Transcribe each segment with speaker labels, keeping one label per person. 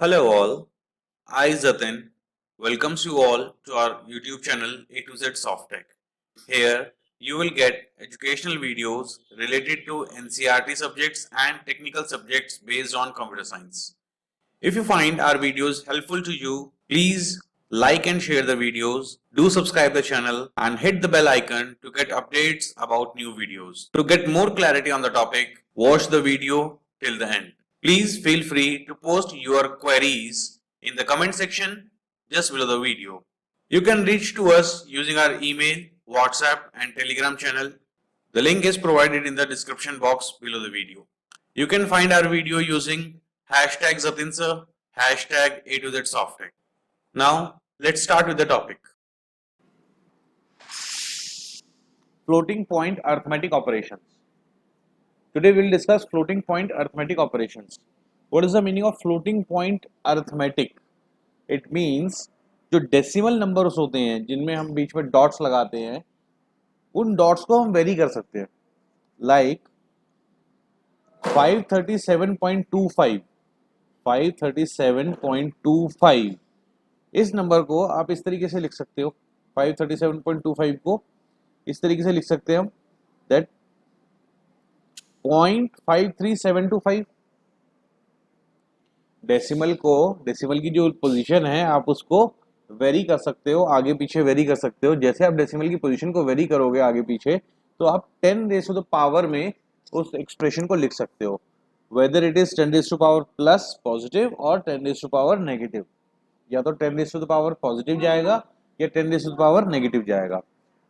Speaker 1: Hello all, I Zatin welcomes you all to our YouTube channel A to Z Soft Tech. Here you will get educational videos related to NCERT subjects and technical subjects based on computer science. If you find our videos helpful to you, please like and share the videos, do subscribe the channel and hit the bell icon to get updates about new videos. To get more clarity on the topic, watch the video till the end. Please feel free to post your queries in the comment section just below the video. You can reach to us using our email, WhatsApp and Telegram channel. The link is provided in the description box below the video. You can find our video using hashtag Zatinsir, hashtag A to Z Software. Now, let's start with the topic. Floating point arithmetic operations. Today we will discuss floating point arithmetic operations. What is the meaning of floating point arithmetic? It means जो decimal numbers होते हैं जिनमें हम बीच में dots लगाते हैं उन dots को हम वेरी कर सकते हैं. लाइक 537.25 537.25 इस नंबर को आप इस तरीके से लिख सकते हो. 537.25 को इस तरीके से लिख सकते हैं हम दैट 0.53725. डेसिमल की जो पोजीशन है आप उसको वेरी कर सकते हो, आगे पीछे वेरी कर सकते हो. जैसे आप डेसिमल की पोजीशन को वेरी करोगे आगे पीछे तो आप 10 रेज़ टू द पावर में उस एक्सप्रेशन को लिख सकते हो, whether it is 10 raise to power plus positive और 10 रेज़ टू पावर नेगेटिव. या तो 10 raise to the power positive जाएगा या 10 raise to the power negative जाएगा.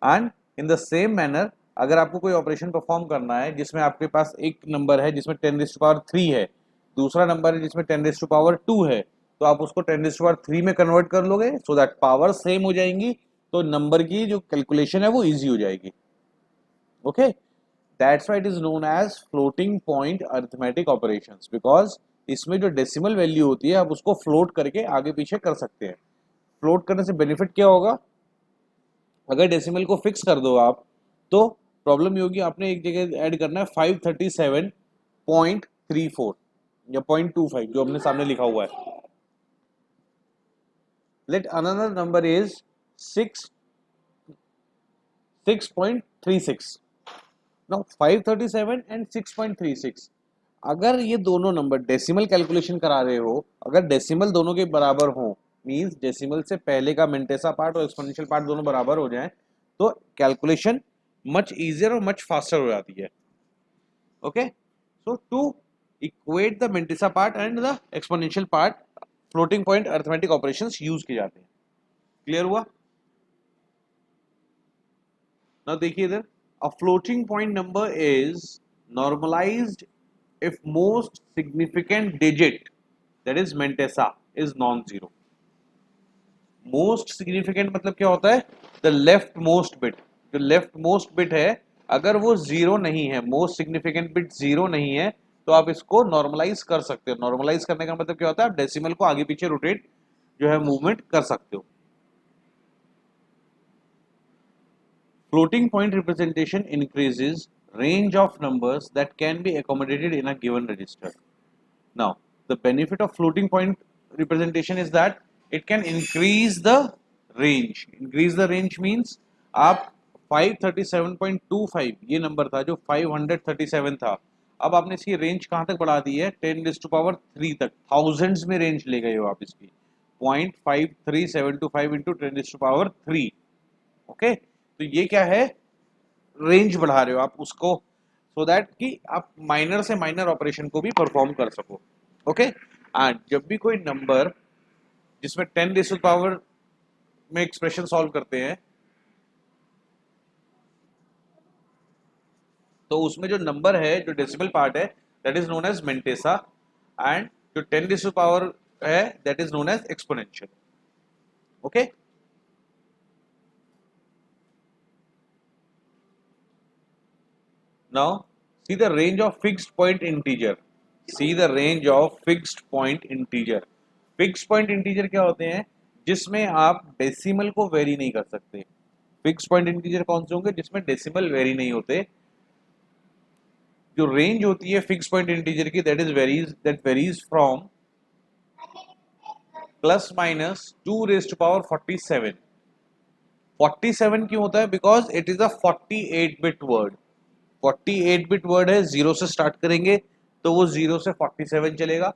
Speaker 1: And in the same manner अगर आपको कोई ऑपरेशन परफॉर्म करना है जिसमें आपके पास एक नंबर है जिसमें 10 रेज़ टू पावर 3 है, दूसरा नंबर है जिसमें 10 रेज़ टू पावर 2 है, तो आप उसको 10 रेज़ टू पावर 3 में कन्वर्ट कर लोगे सो दैट पावर सेम हो जाएंगी, तो नंबर की जो कैलकुलेशन है वो इजी हो जाएगी. Okay, that's why it is known as floating point arithmetic operations, because इसमें जो डेसिमल वैल्यू होती है आप उसको फ्लोट करके आगे पीछे कर सकते हैं. फ्लोट करने से बेनिफिट क्या होगा? अगर डेसिमल को फिक्स कर दो आप तो प्रॉब्लम ये होगी, आपने एक जगह ऐड करना है 537.34 या 0.25 जो हमने सामने लिखा हुआ है. Let another number is 6.36. Now 537 and 6.36, अगर ये दोनों नंबर डेसिमल कैलकुलेशन करा रहे हो, अगर डेसिमल दोनों के बराबर हो, मींस डेसिमल से पहले का मेंटेसा पार्ट और एक्सपोनेंशियल पार्ट दोनों बराबर हो जाएं, तो कैलकुलेशन मच इजियर और मच फास्टर हो जाती है. Okay, so to equate the mantissa part and the exponential part, floating point arithmetic operations use किए जाते हैं. क्लियर हुआ? नाउ देखिए इधर, a floating point number is normalised if most significant digit, that is mentesa, is non-zero. most significant मतलब क्या होता है? the leftmost bit. जो leftmost bit है अगर वो जीरो नहीं है, most significant bit जीरो नहीं है, तो आप इसको नॉर्मलाइज कर सकते हो. नॉर्मलाइज करने का मतलब क्या होता है? आप डेसिमल को आगे पीछे रोटेट जो है मूवमेंट कर सकते हो. Floating point representation increases range of numbers that can be accommodated in a given register. Now, the benefit of floating point representation is that it can increase the range. Increase the range means आप 537.25 ये number था जो 537 था, अब आपने इसकी range कहाँ तक बढ़ा दी है? 10 रेज़ टू पावर 3 तक, थाउजेंड्स में रेंज ले गए हो आप इसकी. 0.53725 into 10 raise to power 3. Okay, तो ये क्या है? रेंज बढ़ा रहे हो आप उसको, सो दैट कि आप माइनर से माइनर ऑपरेशन को भी परफॉर्म कर सको. ओके, एंड जब भी कोई नंबर जिसमें 10 रेज़ टू पावर में एक्सप्रेशन सॉल्व करते हैं तो उसमें जो नंबर है, जो डेसिमल पार्ट है, that is known as mantissa, and जो 10 रेज़ टू पावर है that is known as exponential. Okay, now see the range of fixed point integer. See the range of fixed point integer. fixed point integer क्या होते हैं? जिसमें आप decimal को very नहीं कर सकते. fixed point integer कौन से होंगे? जिसमें डेसिमल वेरी नहीं होते. जो रेंज होती है फिक्स पॉइंट इंटीजर की, that varies from plus minus 2 raise to power 47। 47 क्यों होता है? Because it is a 48 bit word. 48 bit word है, जीरो से स्टार्ट करेंगे तो वो जीरो से 47 चलेगा।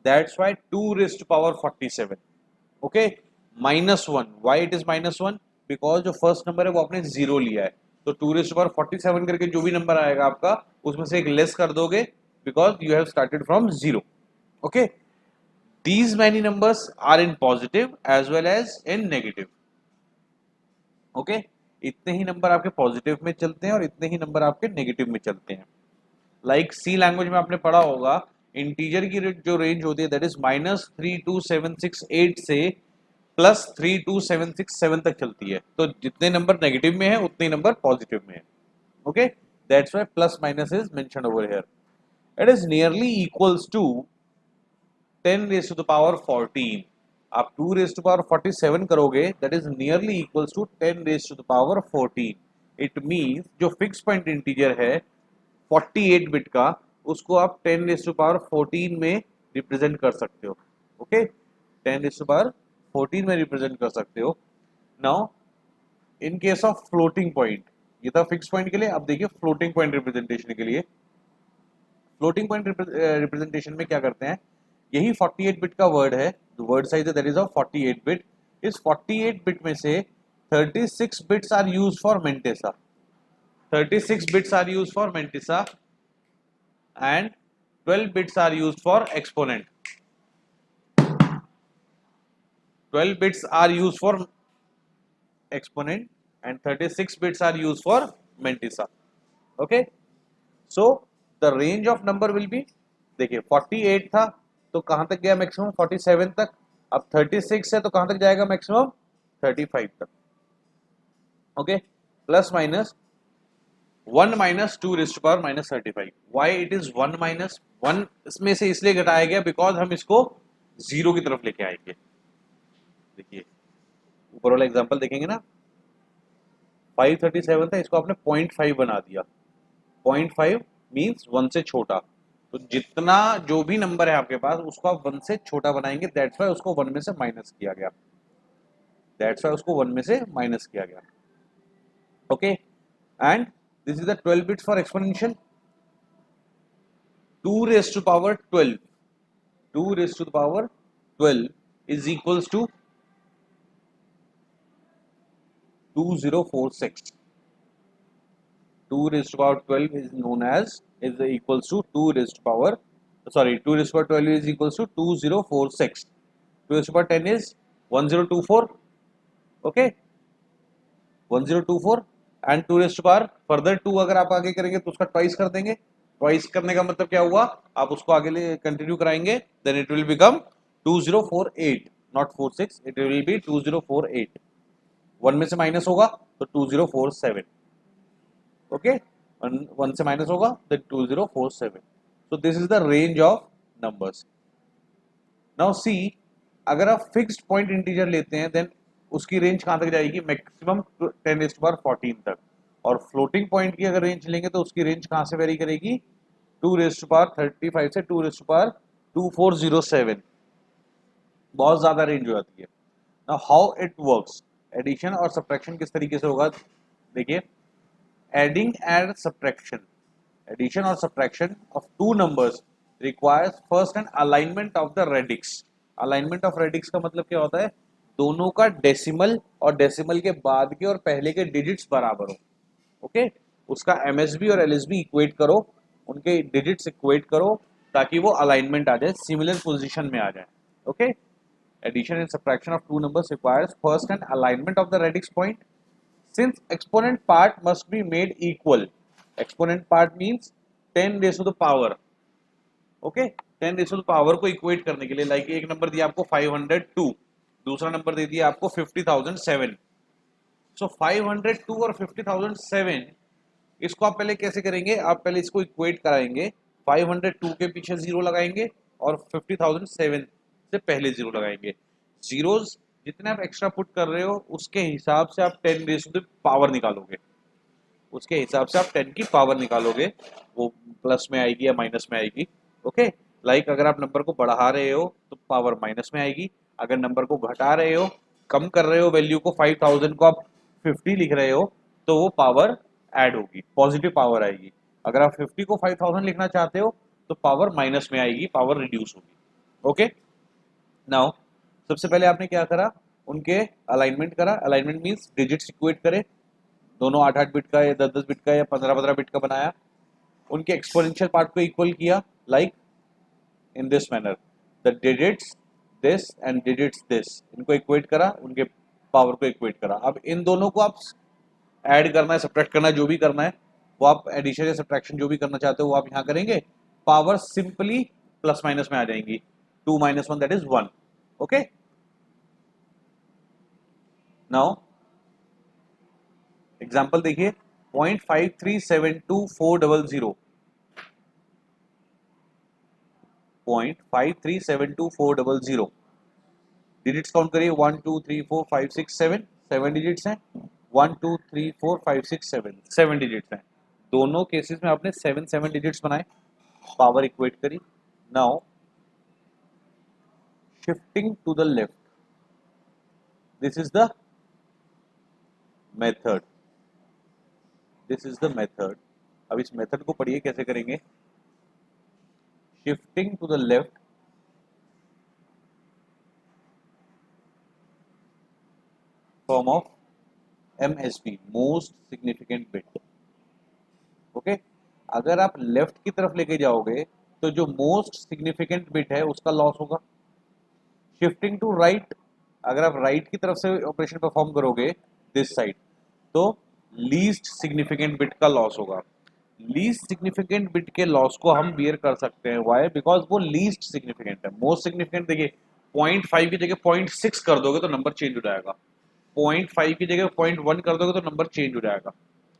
Speaker 1: That's why 2 raise to power 47। Okay, -1। Why it is -1? Because जो फर्स्ट नंबर है वो आपने जीरो लिया है, तो 2 रेज टू पावर 47 करके जो भी नंबर आएगा आपका उसमें से एक लेस कर दोगे, because you have started from zero. Okay, these many numbers are in positive as well as in negative। Okay, इतने ही नंबर आपके पॉजिटिव में चलते हैं और इतने ही नंबर आपके नेगेटिव में चलते हैं। लाइक सी लैंग्वेज में आपने पढ़ा होगा, इंटीजर की जो रेंज होती है दैट इज -32768 से +32767 तक चलती है। तो जितने नंबर नेगेटिव में है उतने नंबर पॉजिटिव में है। Okay, that's why plus minus is mentioned over here. It is nearly equals to 10 raise to the power 14। आप 2 रेज टू पावर 47 करोगे, that is nearly equals to 10 raise to the power 14। It means जो fix point integer है 48 bit का, उसको आप 10 raise to power 14 में represent कर सकते हो। ओके, 10 रेज टू पावर 14 में रिप्रेजेंट कर सकते हो। Now in case of floating point, ये था फिक्स पॉइंट के लिए। अब देखिए फ्लोटिंग पॉइंट रिप्रेजेंटेशन के लिए, फ्लोटिंग पॉइंट रिप्रेजेंटेशन में क्या करते हैं, यही 48 बिट का वर्ड है, वर्ड साइज है दैट इज ऑफ 48 बिट। इस 48 बिट में से 36 bits are used for mantissa, 36 bits are used for mantissa and 12 bits are used for exponent। 12 bits are used for exponent and 36 bits are used for mantissa। okay, so the range of number will be, देखिए 48 था तो कहां तक गया maximum 47 तक। अब 36 है तो कहां तक जाएगा मैक्सिमम 35 तक। Okay, plus minus 1 minus 2 raise to power -35। Why it is 1 minus 1, इसमें से इसलिए घटाया गया बिकॉज हम इसको जीरो की तरफ लेके आएंगे। देखिए ऊपर वाला एग्जांपल देखेंगे ना, 537 था, इसको आपने 0.5 बना दिया। 0.5 मीन्स 1 से छोटा, तो जितना जो भी नंबर है आपके पास उसको आप 1 से छोटा बनाएंगे। दैट्स वाई उसको 1 में से माइनस किया गया, दैट्स वाई उसको 1 में से माइनस किया गया। Okay, and this is the 12 bits for exponential. 2 raise to power 12, 2 raise to the power 12 is equals to 2046। 2 raised to power 12 is known as is equals to 2 raised to power, sorry, 2 raised to power 12 is equals to 2046। 2 raised to power 10 is 1024। okay, 1024 and 2 raised to power further 2 अगर आप आगे करेंगे तो उसका twice कर देंगे। Twice करने का मतलब क्या हुआ, आप उसको आगे कंटिन्यू कराएंगे, then it will become 2048, not 46, it will be 2048। 1 में से माइनस होगा तो 2047। ओके, 1 से माइनस होगा तो 2047। So this is the range of numbers. Now see, अगर आप फिक्स्ड पॉइंट इंटीजर लेते हैं देन उसकी रेंज कहां तक जाएगी, मैक्सिमम 10⁻14 तक। और फ्लोटिंग पॉइंट की अगर रेंज लेंगे तो उसकी रेंज कहां से वेरी करेगी, 2⁻35 से 2⁻2407। बहुत ज्यादा रेंज हो जाती है। Now how it works, addition और सब्ट्रैक्शन किस तरीके से होगा, देखिए adding and subtraction, addition or subtraction of two numbers requires first an alignment of the radix। alignment of radix का मतलब क्या होता है, दोनों का डेसिमल और डेसिमल के बाद के और पहले के डिजिट्स बराबर हो। ओके, उसका एमएसबी और एलएसबी इक्वेट करो, उनके डिजिट्स इक्वेट करो ताकि वो अलाइनमेंट आ जाए, सिमिलर पोजीशन में आ जाए। Okay, addition and subtraction of two numbers requires first an alignment of the radix point. Since exponent part must be made equal, exponent part means 10 raised to the power। okay, 10 raised to the power को equate करने के लिए, like एक number दिया आपको 502, दूसरा number दे दिया आपको 50,007। सो 502 और 50,007 इसको आप पहले कैसे करेंगे, आप पहले इसको इक्वेट कराएंगे, 502 के पीछे जीरो लगाएंगे और 50,007 से पहले जीरो लगाएंगे। जीरोस जितने आप एक्स्ट्रा पुट कर रहे हो उसके हिसाब से आप 10 रेज़ टू द पावर निकालोगे, उसके हिसाब से आप 10 की पावर निकालोगे, वो प्लस में आएगी या माइनस में आएगी। ओके, लाइक अगर आप नंबर को बढ़ा रहे हो तो पावर माइनस में आएगी, अगर नंबर को घटा रहे हो, कम कर रहे हो वैल्यू को, 5000 को आप 50 लिख रहे हो, तो वो पावर ऐड होगी, पॉजिटिव पावर आएगी। अगर आप 50 को 5000 लिखना चाहते हो तो पावर माइनस में आएगी, पावर रिड्यूस होगी। ओके, नाउ सबसे पहले आपने क्या करा, उनके अलाइनमेंट करा। अलाइनमेंट मींस डिजिट्स इक्वेट करे, दोनों 8-8 बिट का या 10-10 बिट का या 15-15 बिट का बनाया। उनके एक्सपोनेंशियल पार्ट को इक्वल किया, like in this manner, the digits this and digits this, इनको इक्वेट करा, उनके पावर को इक्वेट करा। अब इन दोनों को आप ऐड करना है, सब्ट्रैक्ट करना है, जो भी करना है वो आप, एडिशन या सब्ट्रैक्शन जो भी करना चाहते हो वो आप यहाँ करेंगे। पावर सिंपली प्लस माइनस में आ जाएंगी, 2 - 1 that is 1। Okay, now example देखिए, 0.5372400, 0.5372400, डिजिट्स काउंट करिए, 1 2 3 4 5 6 7, 7 डिजिट्स हैं। 1 2 3 4 5 6 7, 7 डिजिट्स हैं। दोनों केसेस में आपने 7 7 डिजिट्स बनाए, पावर इक्वेट करी। Now shifting to the left, this is the method, this is the method. अब इस मेथड को पढ़िए कैसे करेंगे। Shifting to the left, form of MSB, most significant bit. Okay, अगर आप लेफ्ट की तरफ लेके जाओगे तो जो मोस्ट सिग्निफिकेंट बिट है उसका लॉस होगा। शिफ्टिंग टू राइट, अगर आप राइट की तरफ से ऑपरेशन परफॉर्म करोगे दिस साइड, तो लीस्ट सिग्निफिकेंट बिट का लॉस होगा। लीस्ट सिग्निफिकेंट बिट के लॉस को हम बियर कर सकते हैं, व्हाई, बिकॉज वो लीस्ट सिग्निफिकेंट है। मोस्ट सिग्निफिकेंट देखिए, 0.5 की जगह 0.6 कर दोगे तो नंबर चेंज हो जाएगा, 0.5 की जगह 0.1 कर दोगे तो नंबर चेंज हो जाएगा।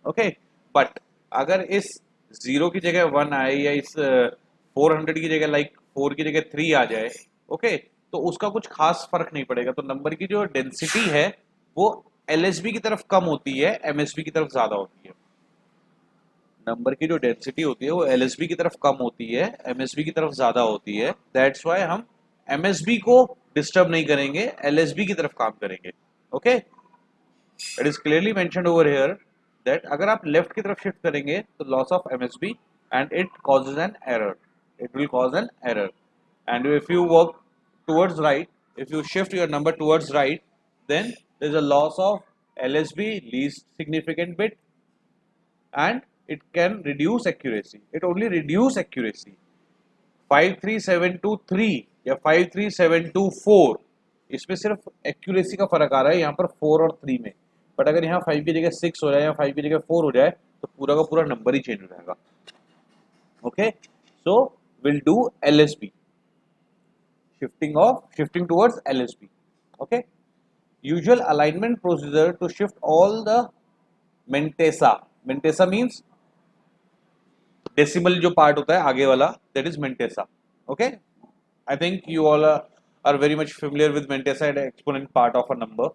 Speaker 1: ओके, बट अगर इस 0 की जगह 1 आए या इस 400 की जगह, लाइक 4 की जगह 3 आ जाए, ओके, तो उसका कुछ खास फर्क नहीं पड़ेगा। तो नंबर की जो डेंसिटी है वो LSB की तरफ कम होती है, MSB की तरफ ज्यादा होती है। नंबर की जो डेंसिटी होती है वो LSB की तरफ कम होती है, MSB की तरफ ज्यादा होती है। दैट्स वाई हम MSB को डिस्टर्ब नहीं करेंगे, LSB की तरफ काम करेंगे। Okay, it is clearly mentioned over here that अगर आप लेफ्ट की तरफ शिफ्ट करेंगे तो loss of MSB and it causes an error, it will cause an error. And if you work towards right, if you shift your number towards right, then there is a loss of LSB, least significant bit, and it can reduce accuracy, it only reduce accuracy। 53723 या 53724, इसमें सिर्फ accuracy का फर्क आ रहा है यहाँ पर 4 और 3 में। बट अगर यहाँ 5 की जगह 6 हो जाए या 5 की जगह 4 हो जाए तो पूरा का पूरा नंबर ही चेंज हो जाएगा। Okay, so will do LSB, shifting towards LSB। okay, usual alignment procedure to shift all the Mentesa means decimal जो part होता है आगे वाला, that is Mentesa। okay, I think you all are very much familiar with Mentesa and exponent part of a number।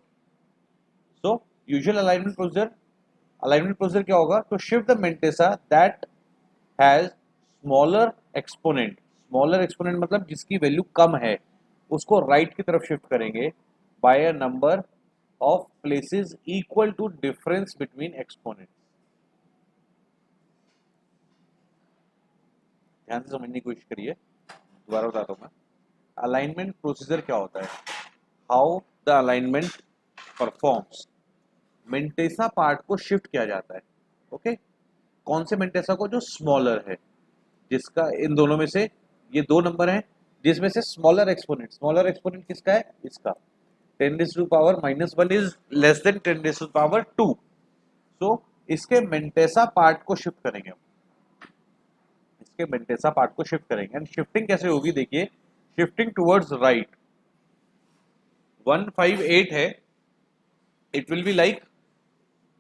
Speaker 1: so usual alignment procedure क्या होगा, to shift the Mentesa that has smaller exponent, मतलब जिसकी value कम है उसको right की तरफ shift करेंगे by a number of places equal to difference between exponent. ध्यान से समझने की कोशिश करिए, दोबारा बताता हूं मैं। अलाइनमेंट प्रोसीजर क्या होता है, how the alignment performs. Mantissa part को शिफ्ट किया जाता है। ओके, कौन से मेंटेसा को, जो स्मॉलर है, जिसका इन दोनों में से ये दो नंबर हैं जिसमें से स्मॉलर एक्सपोनेंट किसका है, इसका। 10⁻⁻1 इज लेस देन 10⁻²। सो इसके मेंटेसा पार्ट को शिफ्ट करेंगे हम, इसके मेंटेसा पार्ट को शिफ्ट करेंगे। एंड शिफ्टिंग कैसे होगी, देखिए, शिफ्टिंग टुवर्ड्स राइट, 158 है, इट विल बी लाइक,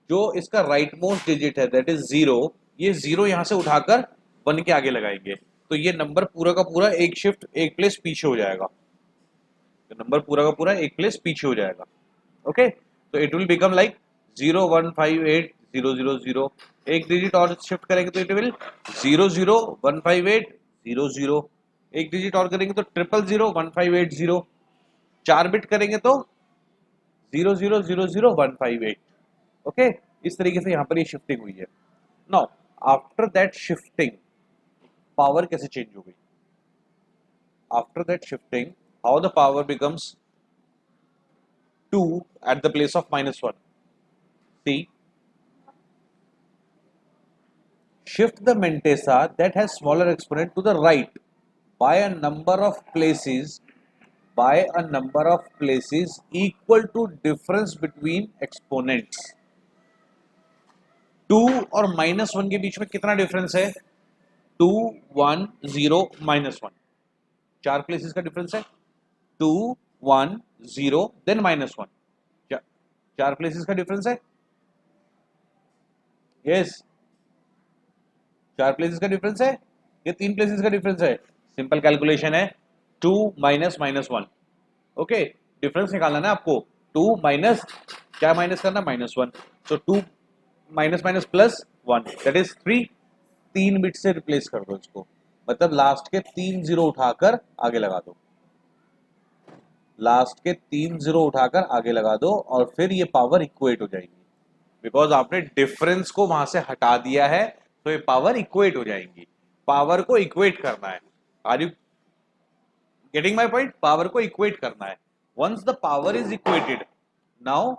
Speaker 1: जो इसका राइट मोस्ट डिजिट है दैट इज 0, ये 0 यहां से उठाकर 1 के आगे लगाएंगे तो ये नंबर पूरा का पूरा एक शिफ्ट, एक प्लेस पीछे हो जाएगा, तो नंबर पूरा का पूरा एक प्लेस पीछे हो जाएगा। ओके, तो इट विल बिकम लाइक 0158000, एक डिजिट और शिफ्ट करेंगे तो इट विल 0015800, एक डिजिट और करेंगे तो 0001580। 4 बिट करेंगे तो 0000158। ओके, इस तरीके से यहाँ पर ये शिफ्टिंग हुई है। Now after that shifting power कैसे चेंज हो गई? After that shifting how the power becomes 2 at the place of -1? See, shift the Mentesa that has smaller exponent to the right by a number of places equal to difference between exponents. 2 और -1 के बीच में कितना difference है? 2 1 0 -1, 4 places का difference है। 2 1 0 then -1, 4 places का difference है। Yes, 4 places का डिफरेंस है, ये 3 प्लेसेस का डिफरेंस है। सिंपल कैलकुलेशन है, 2 माइनस -1। ओके, डिफरेंस निकालना ना आपको। 2 माइनस, क्या माइनस करना? -1। सो 2 minus minus plus 1 that is 3। 3 bit से रिप्लेस कर दो इसको, मतलब लास्ट के 3 जीरो उठाकर आगे लगा दो, लास्ट के 3 जीरो उठाकर आगे लगा दो और फिर ये पावर इक्वेट हो जाएगी। बिकॉज आपने डिफरेंस को वहां से हटा दिया है तो ये पावर इक्वेट हो जाएंगी। पावर को इक्वेट करना है। Are you getting my point? Power को इक्वेट करना है। Once the power is equated, now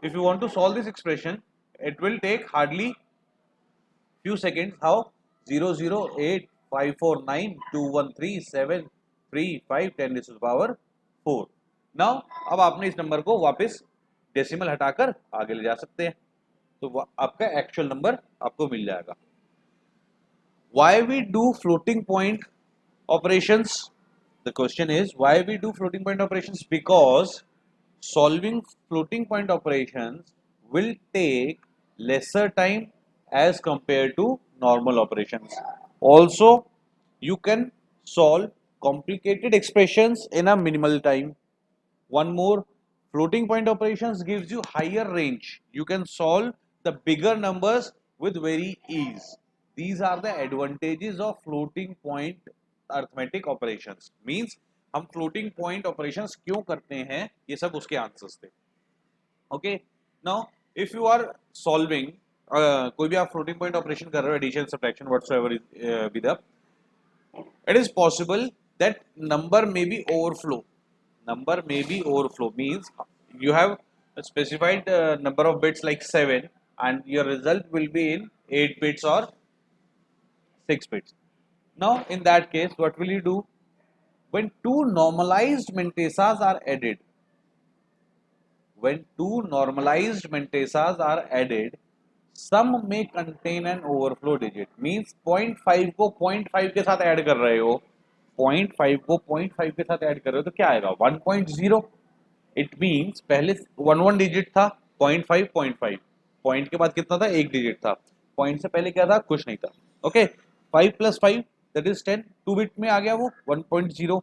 Speaker 1: if you want to solve this expression, it will take hardly few seconds. How? 0085492137355 10 raised to the power 4. Now अब आपने इस number को वापस decimal हटाकर आगे ले जा सकते हैं, तो आपका एक्चुअल नंबर आपको मिल जाएगा। Why we do floating point operations? The question is why we do floating point operations? Because solving floating point operations will take lesser time as compared to normal operations. Also, you can solve complicated expressions in a minimal time. One more, floating point operations gives you higher range. You can solve the bigger numbers with very ease. These are the advantages of floating point arithmetic operations. Means हम floating point operations क्यों करते हैं, ये सब उसके answers थे। Okay, now if you are solving कोई भी आप floating point operation कर रहे हो, addition subtraction whatsoever be the, it is possible that number may be overflow. Number may be overflow means you have a specified number of bits like 7 and your result will be in 8 bits or 6 bits. Now in that case what will you do? When two normalized Mentesas are added, when two normalized Mentesas are added, sum may contain an overflow digit. Means 0.5 को 0.5 के साथ add कर रहे हो, 0.5 को 0.5 के साथ add कर रहे हो तो क्या आएगा? 1.0। इट मीन्स पहले 1 डिजिट था, 0.5 0.5, पॉइंट के बाद कितना था? 1 डिजिट था, पॉइंट से पहले क्या था? कुछ नहीं था। ओके, 5 + 5 दैट इज 10, 2 बिट में आ गया वो 1.0।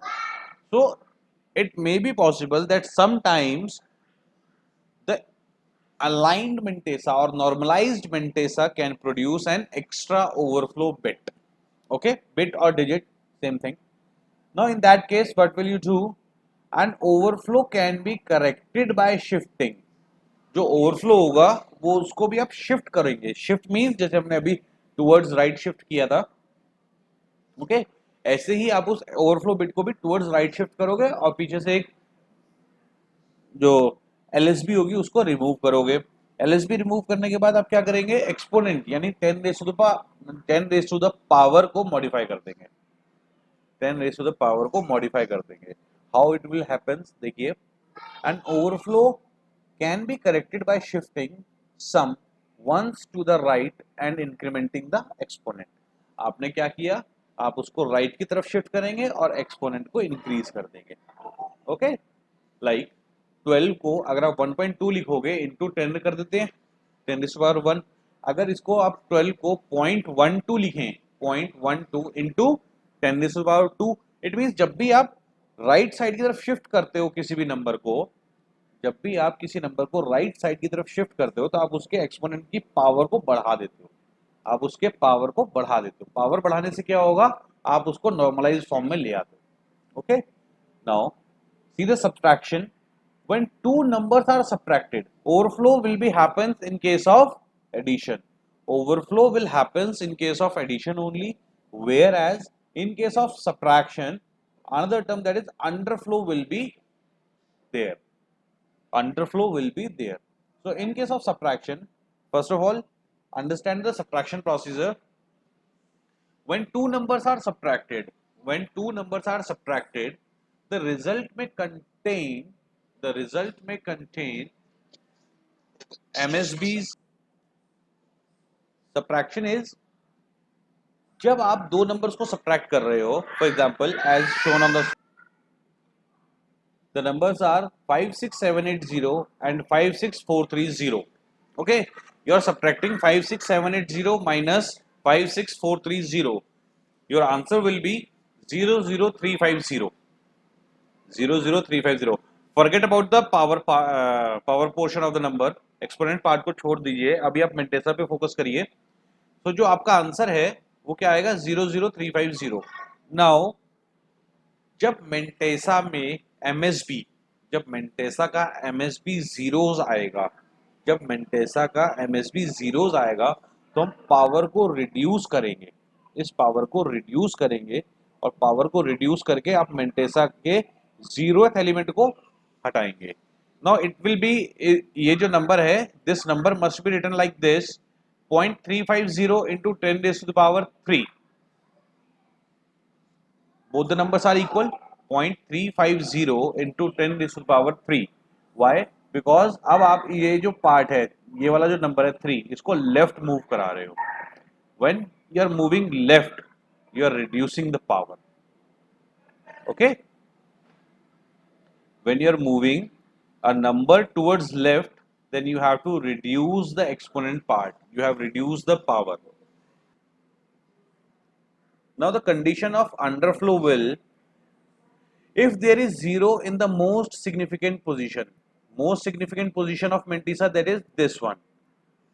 Speaker 1: So it may be possible that sometimes the aligned Mentesa or normalized Mentesa can produce an extra overflow bit. Okay, bit or digit, same thing. Now in that case what will you do? An overflow can be corrected by shifting. जो overflow होगा वो उसको भी आप shift करेंगे। Shift means जैसे हमने अभी टुवर्ड्स राइट शिफ्ट किया था, ओके, ऐसे ही आप उस ओवरफ्लो बिट को भी टुवर्ड्स राइट शिफ्ट करोगे और पीछे से एक जो LSB होगी उसको रिमूव करोगे। LSB रिमूव करने के बाद आप क्या करेंगे? एक्सपोनेंट यानी 10 रेज़ टू द पावर को मॉडिफाई कर देंगे, 10 रेज़ टू द पावर को मॉडिफाई कर देंगे। हाउ इट विल हैपन्स, देखिए, an overflow can be corrected by shifting some ones to the right and incrementing the exponent. आपने क्या किया? आप उसको राइट की तरफ शिफ्ट करेंगे और एक्सपोनेंट को इंक्रीज कर देंगे। ओके, लाइक 12 को अगर आप 1.2 लिखोगे इंटू 10 कर देते हैं, 10⁻1। अगर इसको आप 12 को 0.12 लिखें, 0.12 इंटू 10⁻2, इट मीन्स जब भी आप राइट साइड की तरफ शिफ्ट करते हो किसी भी नंबर को, जब भी आप किसी नंबर को राइट साइड की तरफ शिफ्ट करते हो तो आप उसके एक्सपोनेंट की पावर को बढ़ा देते हो, आप उसके पावर को बढ़ा देते हो। पावर बढ़ाने से क्या होगा? आप उसको नॉर्मलाइज फॉर्म में ले आते हो। Okay, now See the subtraction. When two numbers are subtracted, overflow will be happens in case of addition. Overflow will happens in case of addition only, whereas in case of subtraction, another term that is underflow will be there. Underflow will be there. So in case of subtraction, first of all, understand the subtraction procedure. When two numbers are subtracted, the result may contain MSB's. Subtraction is जब आप दो numbers को subtract कर रहे हो, for example as shown on the numbers are 56780 and 56430. Okay, you are subtracting 56780 minus 56430. Your answer will be 00350. 00350. Forget about the power portion of the number. Exponent part को छोड़ दीजिए, अभी आप मेंटेसा पे फोकस करिए. तो जो आपका आंसर है वो क्या आएगा? 00350. नाउ जब मेंटेसा में एमएसबी, जब मेंटेसा का एमएसबी जीरोज आएगा, जब मेंटेसा का एमएसबी जीरोज आएगा तो हम पावर को रिड्यूस करेंगे. इस पावर को रिड्यूस करेंगे और पावर को रिड्यूस करके आप मेंटेसा के जीरोथ एलिमेंट को हटाएंगे. नाउ इट विल बी, ये जो नंबर है, this number must be written like this, 0.350 into 10 raised to the power 3. Both the numbers are equal. 0.350 into 10 raised to the power 3. Why? Because अब आप ये जो part है, ये वाला जो नंबर है 3, इसको लेफ्ट मूव करा रहे हो. When you are moving left, you are reducing the power. Okay? When you are moving a number towards left, then you have to reduce the exponent part. You have reduced the power. Now the condition of underflow will, if there is 0 in the most significant position of Mentisa, that is this one.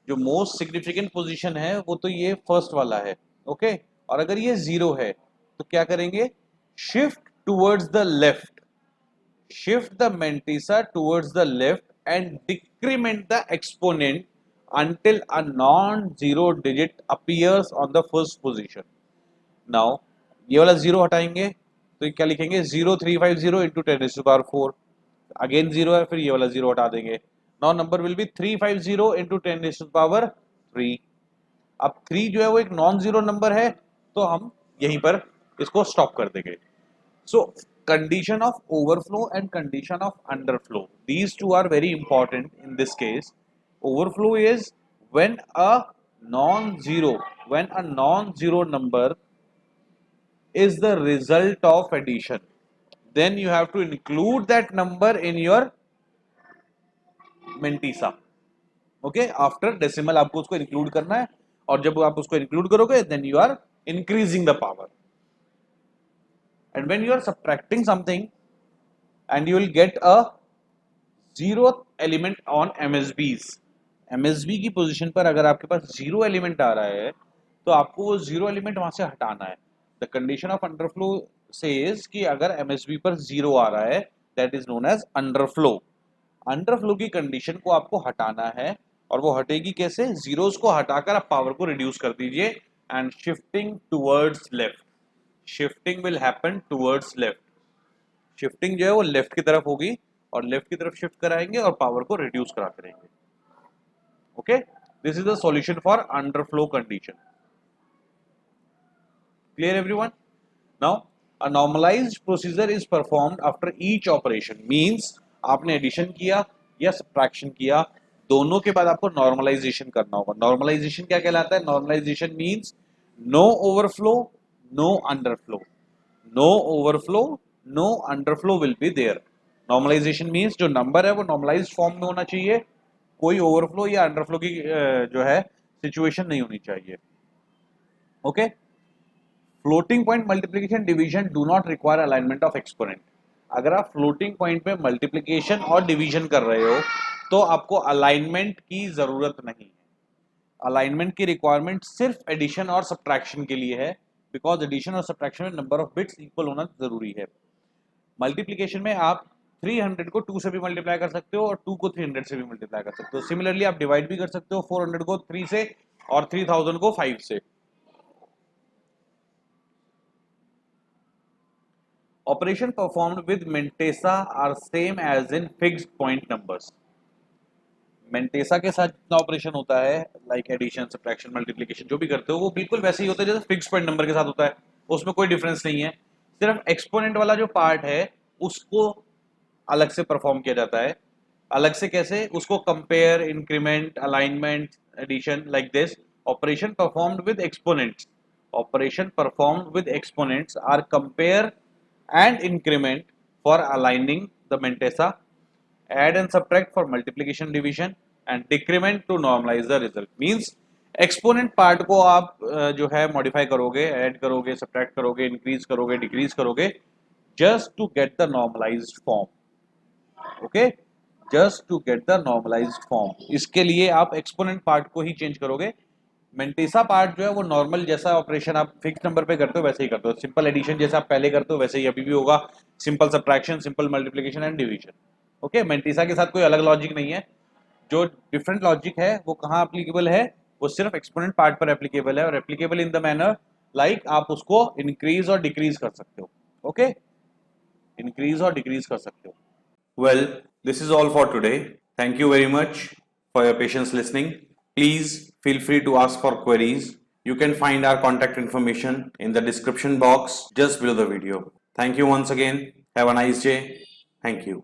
Speaker 1: जो most significant position है वो तो ये first वाला है. Okay, और अगर ये 0 है तो क्या करेंगे? Shift towards the left. Shift the Mentisa towards the left and decrement the exponent until a non-zero digit appears on the first position. Now ये वाला 0 हटाएंगे तो क्या लिखेंगे? 0350 into 10 raised to the power 4. Again 0 है, फिर ये वाला 0 हटा देंगे. Now number will be 350 into 10 raised to the power 3. अब 3 जो है वो एक नॉन जीरो नंबर है, तो हम यहीं पर इसको स्टॉप कर देंगे. सो condition of overflow and condition of underflow, these two are very important in this case. Overflow is when a non-zero number is the result of addition, then you have to include that number in your Mentisa. Okay, after decimal आपको उसको include करना है, और जब आप उसको include करोगे then you are increasing the power. And when you are subtracting something and you will get a zeroth element on MSBs, MSB की पोजीशन पर अगर आपके पास जीरो एलिमेंट आ रहा है तो आपको वो जीरो एलिमेंट वहां से हटाना है. The condition of underflow says कि अगर MSB पर जीरो आ रहा है, that is known as underflow. Underflow की कंडीशन को आपको हटाना है, और वो हटेगी कैसे? जीरोस को हटाकर आप पावर को रिड्यूस कर दीजिए and shifting towards left. Shifting will happen towards left. Shifting जो है वो लेफ्ट की तरफ होगी, और लेफ्ट की तरफ शिफ्ट कराएंगे और पावर को रिड्यूस करा करेंगे. Okay, this is the solution for underflow condition. Clear everyone? Now a normalised procedure is performed after each operation. Means आपने एडिशन किया या सब्ट्रैक्शन किया, दोनों के बाद आपको नॉर्मलाइजेशन करना होगा. नॉर्मलाइजेशन क्या कहलाता है? Normalisation means no overflow, no underflow. No overflow, no underflow will be there. Normalisation means जो नंबर है वो नॉर्मलाइज्ड फॉर्म में होना चाहिए, कोई ओवरफ्लो या अंडरफ्लो की जो है सिचुएशन नहीं होनी चाहिए. Okay, floating point multiplication division do not require alignment of exponent. अगर आप फ्लोटिंग पॉइंट पे मल्टीप्लिकेशन और डिवीजन कर रहे हो तो आपको अलाइनमेंट की जरूरत नहीं है. अलाइनमेंट की रिक्वायरमेंट सिर्फ एडिशन और सब्ट्रैक्शन के लिए है, बिकॉज एडिशन और सब्ट्रैक्शन में नंबर ऑफ बिट्स इक्वल होना जरूरी है. मल्टीप्लिकेशन में आप 300 को 2 से भी मल्टीप्लाई कर सकते हो और 2 को 300 से भी मल्टीप्लाई कर सकते हो। सिमिलरली आप डिवाइड भी कर सकते हो 400 को 3 से और 3000 को 5 से। Operation performed with mantissa are same as in fixed point numbers. Mantissa के साथ जितना ऑपरेशन होता है लाइक एडिशन, सब्ट्रैक्शन, मल्टीप्लिकेशन जो भी करते हो वो बिल्कुल वैसे ही होता है जैसे फिक्स्ड पॉइंट नंबर के साथ होता है, उसमें कोई डिफरेंस नहीं है। सिर्फ एक्सपोनेंट वाला जो पार्ट है उसको अलग से परफॉर्म किया जाता है। अलग से कैसे? उसको compare, increment, alignment, addition, like this. Operation performed with exponents, operation performed with exponents are compare and increment for aligning the Mentesa, add and subtract for multiplication, division and decrement to normalize the result। means exponent part को आप जो है modify करोगे, add करोगे, subtract करोगे, increase करोगे, decrease करोगे just to get the normalised form. Okay, just to get the normalised form. इसके लिए आप एक्सपोनेंट पार्ट को ही चेंज करोगे। मेंटेसा पार्ट जो है वो नॉर्मल जैसा ऑपरेशन आप फिक्स नंबर पे करते हो वैसे ही करते हो। सिंपल एडिशन जैसा आप पहले करते हो वैसे ही अभी भी होगा। Simple subtraction, simple multiplication and division. Okay, mantissa के साथ कोई अलग लॉजिक नहीं है। जो डिफरेंट लॉजिक है वो कहाँ एप्लीकेबल है? वो सिर्फ एक्सपोनेंट पार्ट पर एप्लीकेबल है और applicable in the manner like आप उसको इंक्रीज और डिक्रीज कर सकते हो। ओके, इंक्रीज और डिक्रीज कर सकते हो। Well, this is all for today. Thank you very much for your patience listening. Please feel free to ask for queries. You can find our contact information in the description box just below the video. Thank you once again. Have a nice day. Thank you.